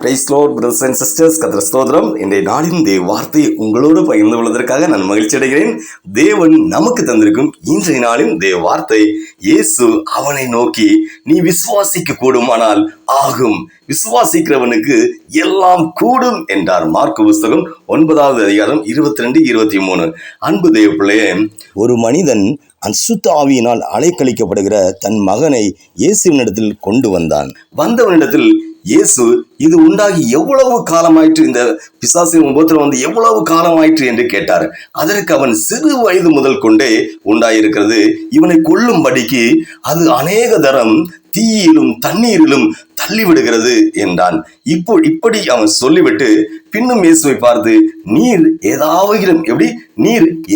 Price lord brothers and sisters, கர்த்தர் ஸ்தோத்திரம். இன்றைய நாளின் தேவ வார்த்தையை உங்களோடு பகிர்ந்து கொள்வதற்காக நான் மகிழ்ச்சி அடைகிறேன். தேவன் நமக்கு தந்திருக்கும் இன்றைய நாளின் தேவ வார்த்தை, இயேசு அவனை நோக்கி, நீ விசுவாசிக்க கூடுமானால் ஆகும், விசுவாசிக்கிறவனுக்கு எல்லாம் கூடும் என்றார். மார்க்கு புஸ்தகம் 9வது அதிகாரம் 22, 23. அன்பு தேவ பிள்ளையே, ஒரு மனிதன் அசுத்த ஆவியினால் அலைக்கழிக்கப்படுகிற தன் மகனை இயேசுவினிடத்தில் கொண்டு வந்தவனிடத்தில் இயேசு, இது உண்டாகி எவ்வளவு காலமாயிற்று, இந்த பிசாசின் உபத்திரம் வந்து எவ்வளவு காலமாயிற்று என்று கேட்டார். அதற்கு அவன், சிறு வயது முதல் கொண்டே உண்டாயிருக்கிறது, இவனை கொல்லும்படிக்கு அது அநேக தரம் தீயிலும் தண்ணீரிலும் தள்ளிவிடுகிறது என்றான். இப்படி அவன் சொல்லிவிட்டு பின்னும் இயேசுவை பார்த்து, நீர்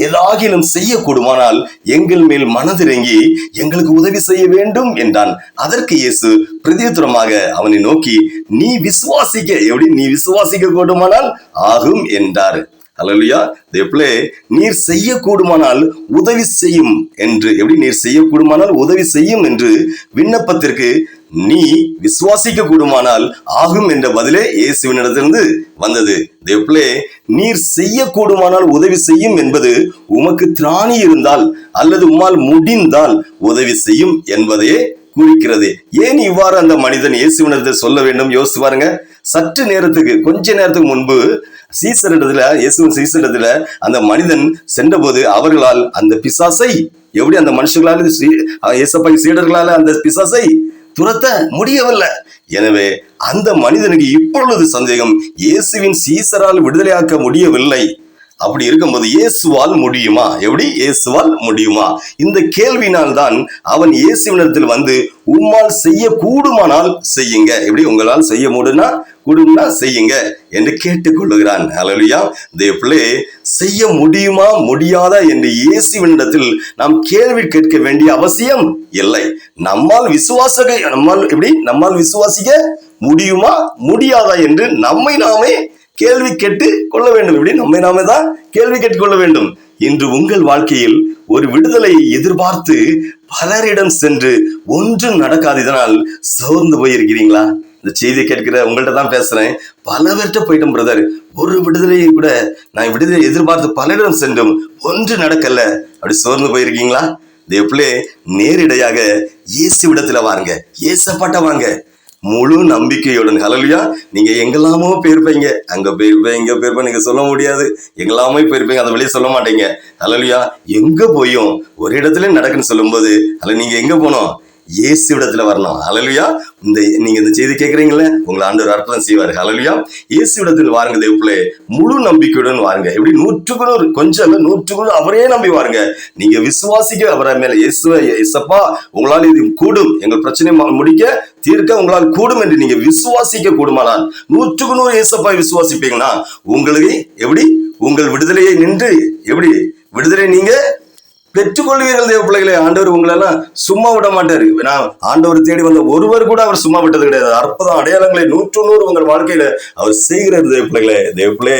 ஏதாகிலும் செய்யக்கூடுமானால் எங்கள் மேல் மனதிறங்கி எங்களுக்கு உதவி செய்ய வேண்டும் என்றான். அதற்கு இயேசு பிரதியுத்தரமாக அவனை நோக்கி, நீ விசுவாசிக்க கூடுமானால் ஆகும் என்றார். அல்லேலூயா. தேவனே, நீர் செய்யக்கூடுமானால் உதவி செய்யும் என்று, நீர் செய்யக்கூடுமானால் உதவி செய்யும் என்று விண்ணப்பத்திற்கு நீ விசுவாசிக்க கூடுமானால் ஆகும் என்ற பதிலே இயேசுவினிடத்திலிருந்து வந்தது. தேவனே, நீர் செய்யக்கூடுமானால் உதவி செய்யும் என்பது உமக்கு திராணி இருந்தால் அல்லது உம்மால் முடிந்தால் உதவி செய்யும் என்பதையே குறிக்கிறது. ஏன் இவ்வாறு அந்த மனிதன் இயேசுவினிடத்தில் சொல்ல வேண்டும்? யோசித்து பாருங்க. கொஞ்ச நேரத்துக்கு முன்பு இயேசுவின் சீசரிடத்துல அந்த மனிதன் சென்றபோது அவர்களால் அந்த பிசாசை அந்த மனுஷங்களால் இயேசப்பா சீடர்களால அந்த பிசாசை துரத்த முடியவில்லை. எனவே அந்த மனிதனுக்கு இப்பொழுது சந்தேகம், இயேசுவின் சீசரால் விடுதலையாக்க முடியவில்லை. அப்படி இருக்கும்போது இயேசுவால் முடியுமா? இயேசுவால் முடியுமா? இந்த கேள்வினால் தான் அவன் இயேசுவினிடத்தில் வந்து, உம்மால் செய்ய கூடுமானால் செய்யுங்க, உங்களால் செய்ய கூடும்னா செய்யுங்க என்று கேட்டுக்கொள்ளுகிறான். அல்லேலூயா. தேவனே, செய்ய முடியுமா முடியாதா என்று இயேசுவினிடத்தில் நாம் கேள்வி கேட்க வேண்டிய அவசியம் இல்லை. நம்மால் விசுவாசிக்க முடியுமா முடியாதா என்று நம்மை நாமே கேள்வி கேட்டு கொள்ள வேண்டும். நம்மை நாமே தான் கேள்வி கேட்டுக்கொள்ள வேண்டும். இன்று உங்கள் வாழ்க்கையில் ஒரு விடுதலையை எதிர்பார்த்து பலரிடம் சென்று ஒன்றும் நடக்காது, இதனால் சோர்ந்து போயிருக்கிறீங்களா? இந்த செய்தி கேட்கிற உங்கள்கிட்ட தான் பேசுறேன். பல பேர்கிட்ட போயிட்டோம் பிரதர், ஒரு விடுதலையை கூட நான் விடுதலை எதிர்பார்த்து பலரிடம் சென்றும் ஒன்று நடக்கல, அப்படி சோர்ந்து போயிருக்கீங்களா? தேவனே, நேரிடையாக இயேசுவிடத்துல வாருங்க, இயேசப்பாட்ட வாங்க, முழு நம்பிக்கையுடன். ஹல்லேலூயா. நீங்க எங்கெல்லாமோ போயிருப்பீங்க, அங்க போயிருப்பேன் இங்க போயிருப்பேன், நீங்க சொல்ல முடியாது. எங்கெல்லாமோ போயிருப்பீங்க, அதை வெளியே சொல்ல மாட்டீங்க. ஹல்லேலூயா. எங்க போயும் ஒரு இடத்துல நடக்குன்னு சொல்லும்போது நீங்க எங்க போனோம்? இயேசுவிடத்துல வரணும். ஹல்லேலூயா. நீங்க இந்த செய்தி கேட்கறீங்களே, உங்களை ஆண்டவர் அற்புதம் செய்வாரு. ஹல்லேலூயா. இயேசுவிடத்தில் வாருங்க தேவனே, முழு நம்பிக்கையுடன் வாருங்க. 100% கொஞ்சம் இல்ல, 100% அவரே நம்பி வாருங்க. நீங்க விசுவாசிக்க அவரை மேல, இயேசப்பா உங்களால் இது கூடும், எங்கள் பிரச்சனை முடிக்க தீர்க்க உங்களால் கூடும் என்று நீங்க விசுவாசிக்க கூடுமானால் 100% இயேசப்பா விசுவாசிப்பீங்கன்னா உங்களுக்கு உங்கள் விடுதலையை நின்று விடுதலை நீங்க பெற்றுக்கொள்வீர்கள். தேவ பிள்ளைகளே, ஆண்டவர் உங்களெல்லாம் சும்மா விட மாட்டாரு. ஆண்டவர் தேடி வந்த ஒருவர் கூட அவர் சும்மா விட்டது கிடையாது. அற்புதம் அடையாளங்களை 100 உங்கள் வாழ்க்கையில அவர் செய்கிறார். தேவ பிள்ளைகளே, தேவப்பிள்ளே,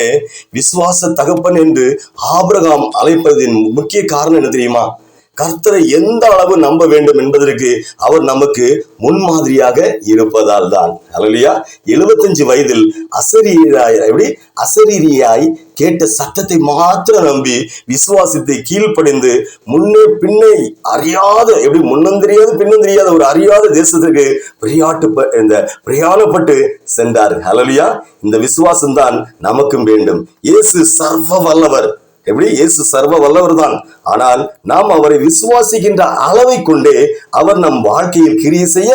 விசுவாச தகப்பன் என்று ஆபிரகாம் அழைப்பதின் முக்கிய காரணம் என்ன தெரியுமா? கர்த்தரை எந்த அளவு நம்ப வேண்டும் என்பதற்கு அவர் நமக்கு முன்மாதிரியாக இருப்பதால் தான். அல்லேலூயா. 75 வயதில் அசரீரியாய் கேட்ட சத்தத்தை மாத்திரம் நம்பி விசுவாசத்தை கீழ்ப்படிந்து முன்னே பின்னே அறியாத முன்னும் தெரியாது பின்னும் தெரியாத ஒரு அறியாத தேசத்துக்கு பிரயாணப்பட்டு சென்றார். அல்லேலூயா. இந்த விசுவாசம் தான் நமக்கும் வேண்டும். இயேசு சர்வ வல்லவர். இயேசு சர்வ வல்லவர் தான். ஆனால் நாம் அவரை விசுவாசிக்கின்ற அளவை கொண்டே அவர் நம் வாழ்க்கையில் கிரியை செய்ய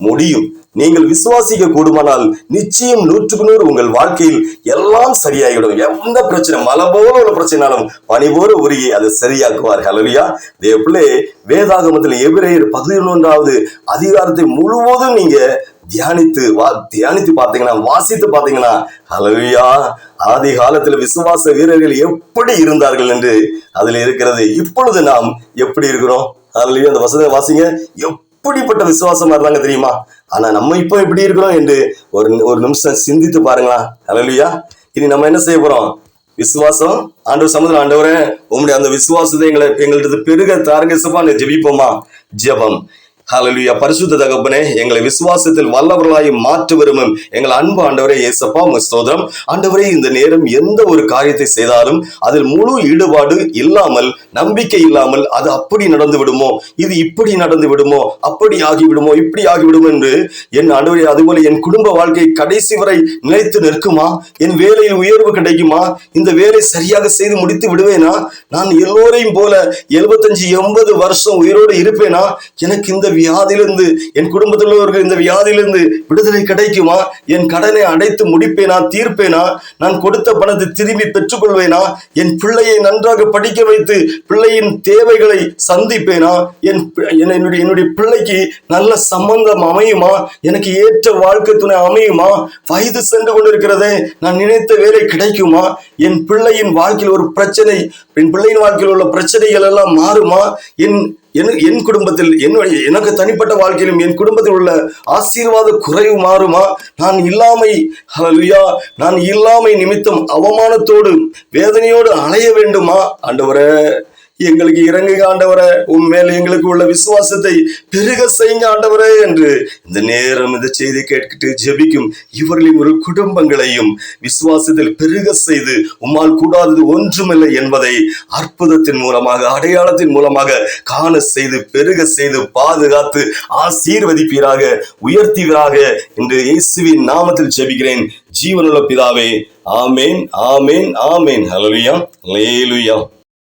முடியும். நீங்கள் விசுவாசிக்க கூடுமானால் நிச்சயம் 100% உங்கள் வாழ்க்கையில் எல்லாம் சரியாகிவிடும். எந்த பிரச்சனை, மலை போல உள்ள பிரச்சனைனாலும் பனி போல உருகி அதை சரியாக்குவார். ஹல்லேலூயா. தேவப்பிள்ளை, வேதாகமத்தில் எபிரேயர் 11வது அதிகாரத்தை முழுவதும் நீங்க தியானித்து பார்த்தீங்கன்னா, வாசித்து பார்த்தீங்கன்னா, ஹல்லேலூயா, ஆதி காலத்துல விசுவாச வீரர்கள் எப்படி இருந்தார்கள் என்று அதுல இருக்கிறது. இப்பொழுது நாம் எப்படி இருக்கிறோம்? ஹல்லேலூயா. அந்த வசனத்தை வாசிங்க. எப்படிப்பட்ட விசுவாசமா இருந்தாங்க தெரியுமா? ஆனா நம்ம இப்போ எப்படி இருக்கிறோம் என்று ஒரு நிமிஷம் சிந்தித்து பாருங்களா. ஹல்லேலூயா. இனி நம்ம என்ன செய்ய போறோம்? விசுவாசம். ஆண்டவர் சமுதிரம், ஆண்டவரே உங்களுடைய அந்த விசுவாசத்தை எங்கள்கிட்ட பெருக தாருங்க, ஜெபிப்போமா? ஜெபம். ஹல்லேலூயா. பரிசுத்த தகப்பனே, எங்களை விசுவாசத்தில் வல்லவர்களாய் மாற்ற விரும்பும் எங்கள் அன்பு ஆண்டவரே இயேசப்பா, உமக்கு ஸ்தோத்திரம். ஆண்டவரே, இந்த நேரம் எந்த ஒரு காரியத்தை செய்தாலும் அதில் முழு ஈடுபாடு இல்லாமல், நம்பிக்கை இல்லாமல், அது அப்படி நடந்து விடுமோ, இது இப்படி நடந்து விடுமோ, அப்படி ஆகிவிடுமோ, இப்படி ஆகிவிடுமோ என்று என் ஆண்டவரே, அதுபோல என் குடும்ப வாழ்க்கை கடைசி வரை நிலைத்து நிற்குமா? என் வேலையில் உயர்வு கிடைக்குமா? இந்த வேலை சரியாக செய்து முடித்து விடுவேனா? நான் எல்லோரையும் போல 75-80 வருஷம் உயிரோடு இருப்பேனா? எனக்கு இந்த வியாதியிலிருந்து, என் குடும்பத்தில் உள்ளவர்கள் இந்த வியாதியிலிருந்து விடுதலை கிடைக்குமா? என் கடனை அடைத்து முடிப்பேனா? தீர்ப்பேனா? நான் கொடுத்த பணத்தை திரும்பி பெற்றுக் கொள்வேனா? என் பிள்ளையை நன்றாக படிக்க வைத்து பிள்ளையின் தேவைகளை சந்திப்பேனா? என்னுடைய பிள்ளைக்கு நல்ல சம்பந்தம் அமையுமா? எனக்கு ஏற்ற வாழ்க்கை துணை அமையுமா? வயது சென்று கொண்டிருக்கிறதே, நான் நினைத்த வேலை கிடைக்குமா? என் பிள்ளையின் வாழ்க்கையில் ஒரு பிரச்சனை, என் பிள்ளையின் வாழ்க்கையில் உள்ள பிரச்சனைகள் எல்லாம் மாறுமா? என் குடும்பத்தில், எனக்கு தனிப்பட்ட வாழ்க்கையிலும் என் குடும்பத்தில் உள்ள ஆசீர்வாத குறைவு மாறுமா? நான் இல்லாமை நிமித்தம் அவமானத்தோடு வேதனையோடு அலைய வேண்டுமா? ஆண்டவரே, எங்களுக்கு இறங்குங்க ஆண்டவரே, உண்மையில எங்களுக்கு உள்ள விசுவாசத்தை பெருக செய்யுங்க ஆண்டவரே என்று இந்த நேரம் இந்த செய்தி கேட்கிட்டு ஜெபிக்கும் இவர்களின் ஒரு குடும்பங்களையும் விசுவாசத்தில் பெருக செய்து உம்மால் கூடாதது ஒன்றுமில்லை என்பதை அற்புதத்தின் மூலமாக, அடையாளத்தின் மூலமாக காண செய்து, பெருக செய்து, பாதுகாத்து ஆசீர்வதிப்பீராக, உயர்த்துவீராக என்று இயேசுவின் நாமத்தில் ஜெபிக்கிறேன் ஜீவனுள்ள பிதாவே. ஆமேன், ஆமேன், ஆமேன். ஹல்லேலூயா, ஹல்லேலூயா.